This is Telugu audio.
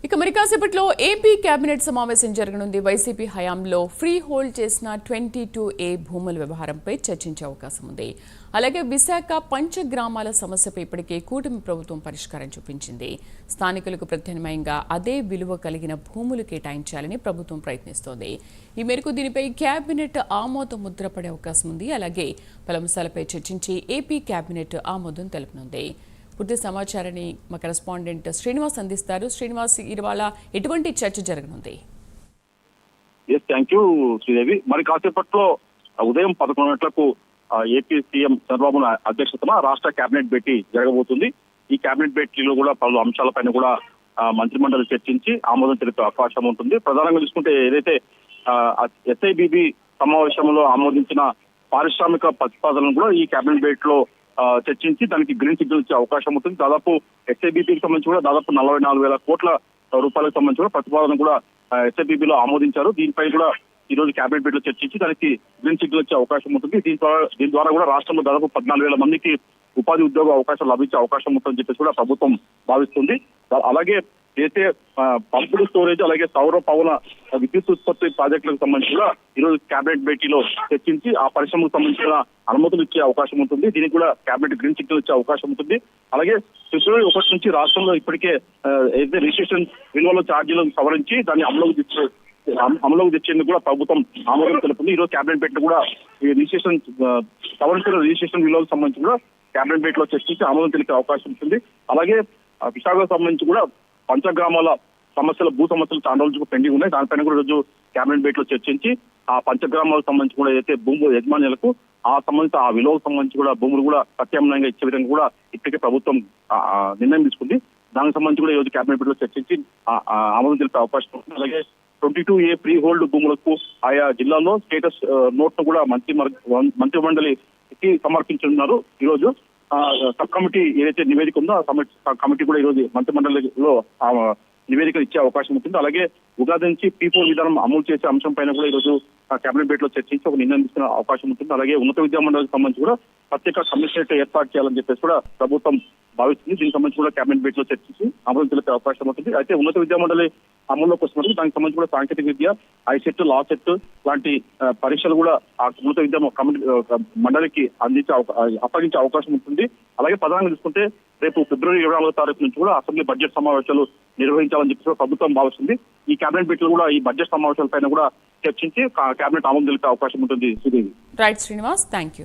ఇక మరి కాసేపట్లో ఏపీ కేబినెట్ సమావేశం జరగనుంది. వైసీపీ హయాంలో ఫ్రీ హోల్డ్ చేసిన 22A భూముల వ్యవహారంపై చర్చించే అవకాశం ఉంది. అలాగే విశాఖ పంచగ్రామాల సమస్యపై ఇప్పటికే కూటమి ప్రభుత్వం పరిష్కారం చూపించింది. స్థానికులకు ప్రత్యామ్నాయంగా అదే విలువ కలిగిన భూములు కేటాయించాలని ప్రభుత్వం ప్రయత్నిస్తోంది. ఈ మేరకు దీనిపై కేబినెట్ ఆమోద ముద్ర పడే అవకాశం ఉంది. అలాగే పలు అంశాలపై చర్చించి ఏపీ కేబినెట్ ఆమోదం తెలుపనుంది. పూర్తి సమాచారాన్ని మా కరెస్పాండెంట్ శ్రీనివాస్ అందిస్తారు. శ్రీనివాస్, ఇవాళ ఎటువంటి చర్చ జరగనుంది? Thank you Sridevi. మరి కాసేపట్లో ఉదయం 11 గంటలకు ఏపీ సీఎం చంద్రబాబు అధ్యక్షతన రాష్ట్ర కేబినెట్ భేటీ జరగబోతుంది. ఈ కేబినెట్ భేటీలో కూడా పలు అంశాలపైన కూడా మంత్రిమండలి చర్చించి ఆమోదం తెలిపే అవకాశం ఉంటుంది. ప్రధానంగా చూసుకుంటే ఏదైతే ఎస్ఐబిబి సమావేశంలో ఆమోదించిన పారిశ్రామిక ప్రతిపాదనలు కూడా ఈ కేబినెట్ భేటీలో చర్చించి దానికి గ్రీన్ సిగ్నల్ ఇచ్చే అవకాశం ఉంటుంది. దాదాపు ఎస్ఐబిబికి సంబంధించి కూడా దాదాపు 44,000 కోట్ల రూపాయలకు సంబంధించి కూడా ప్రతిపాదన కూడా ఎస్ఐబిబిలో ఆమోదించారు. దీనిపై కూడా ఈ రోజు కేబినెట్ భేటీలో చర్చించి దానికి గ్రీన్ సిగ్నల్ ఇచ్చే అవకాశం ఉంటుంది. దీని ద్వారా కూడా రాష్ట్రంలో దాదాపు 14,000 మందికి ఉపాధి ఉద్యోగ అవకాశాలు లభించే అవకాశం ఉంటుందని చెప్పేసి కూడా ప్రభుత్వం భావిస్తుంది. అలాగే ఏదైతే పంపుడు స్టోరేజ్ అలాగే సౌర పవన విద్యుత్ ఉత్పత్తి ప్రాజెక్టులకు సంబంధించి కూడా ఈరోజు కేబినెట్ భేటీలో చర్చించి ఆ పరిశ్రమకు సంబంధించిన అనుమతులు ఇచ్చే అవకాశం ఉంటుంది. దీనికి కూడా కేబినెట్ గ్రీన్ సిగ్నల్ ఇచ్చే అవకాశం ఉంటుంది. అలాగే ఫిబ్రవరి 1 నుంచి రాష్ట్రంలో ఇప్పటికే ఏదైతే రిజిస్ట్రేషన్ విలువల ఛార్జీలను సవరించి దాన్ని అమలుకు తెచ్చేందుకు కూడా ప్రభుత్వం ఆమోదం తెలుపుతుంది. ఈ రోజు కేబినెట్ భేటీ కూడా ఈ రిజిస్ట్రేషన్ సవరించిన రిజిస్ట్రేషన్ విలువలకు సంబంధించి కూడా కేబినెట్ భేటీలో చర్చించి ఆమోదం తెలిపే అవకాశం ఉంటుంది. అలాగే విశాఖకు సంబంధించి కూడా పంచగ్రామాల సమస్యలు భూ సమస్యలు చాలా రోజులకు పెండింగ్ ఉన్నాయి. దానిపైన కూడా రోజు కేబినెట్ భేటీలో చర్చించి ఆ పంచగ్రామాలకు సంబంధించి కూడా ఏదైతే భూములు యజమానులకు సంబంధిత ఆ విలువకు సంబంధించి కూడా భూములు కూడా ప్రత్యామ్నాయంగా ఇచ్చే విధంగా కూడా ఇప్పటికే ప్రభుత్వం నిర్ణయం తీసుకుంది. దానికి సంబంధించి కూడా ఈ రోజు కేబినెట్ భేటీలో చర్చించి ఆమోదం తెలిపే అవకాశం ఉంటుంది. అలాగే 22A ఫ్రీ హోల్డ్ భూములకు ఆయా జిల్లాల్లో స్టేటస్ నోట్ ను కూడా మంత్రి మండలికి సమర్పించున్నారు. ఈ రోజు సబ్ కమిటీ ఏదైతే నివేదిక ఉందో ఆ కమిటీ కూడా ఈ రోజు మంత్రి మండలిలో నివేదిక ఇచ్చే అవకాశం ఉంటుంది. అలాగే ఉగాది నుంచి P4 విధానం అమలు చేసే అంశం పైన కూడా ఈ రోజు కేబినెట్ భేటీలో చర్చించి ఒక నిర్ణయం తీసుకునే అవకాశం ఉంటుంది. అలాగే ఉన్నత విద్యా మండలికి సంబంధించి కూడా ప్రత్యేక కమిషనరేట్ ఏర్పాటు చేయాలని చెప్పేసి కూడా ప్రభుత్వం భావిస్తుంది. దీనికి సంబంధించి కూడా కేబినెట్ భేటీలో చర్చించి అమలు తెలిపే అవకాశం ఉంటుంది. అయితే ఉన్నత విద్యా మండలి అమల్లోకి వస్తున్నట్టు దానికి సంబంధించి కూడా సాంకేతిక విద్య, ఐసెట్, లా సెట్ లాంటి పరీక్షలు కూడా ఆ ఉన్నత విద్యా మండలికి అప్పగించే అవకాశం ఉంటుంది. అలాగే ప్రధానంగా చూసుకుంటే రేపు ఫిబ్రవరి 24వ తారీఖు నుంచి కూడా అసెంబ్లీ బడ్జెట్ సమావేశాలు నిర్వహించాలని చెప్పి ప్రభుత్వం భావిస్తుంది. ఈ కేబినెట్ భేటీలో కూడా ఈ బడ్జెట్ సమావేశాలపైన కూడా చర్చించి కేబినెట్ ఆమోదం తెలిపే అవకాశం ఉంటుంది. Right Srinivas, thank you.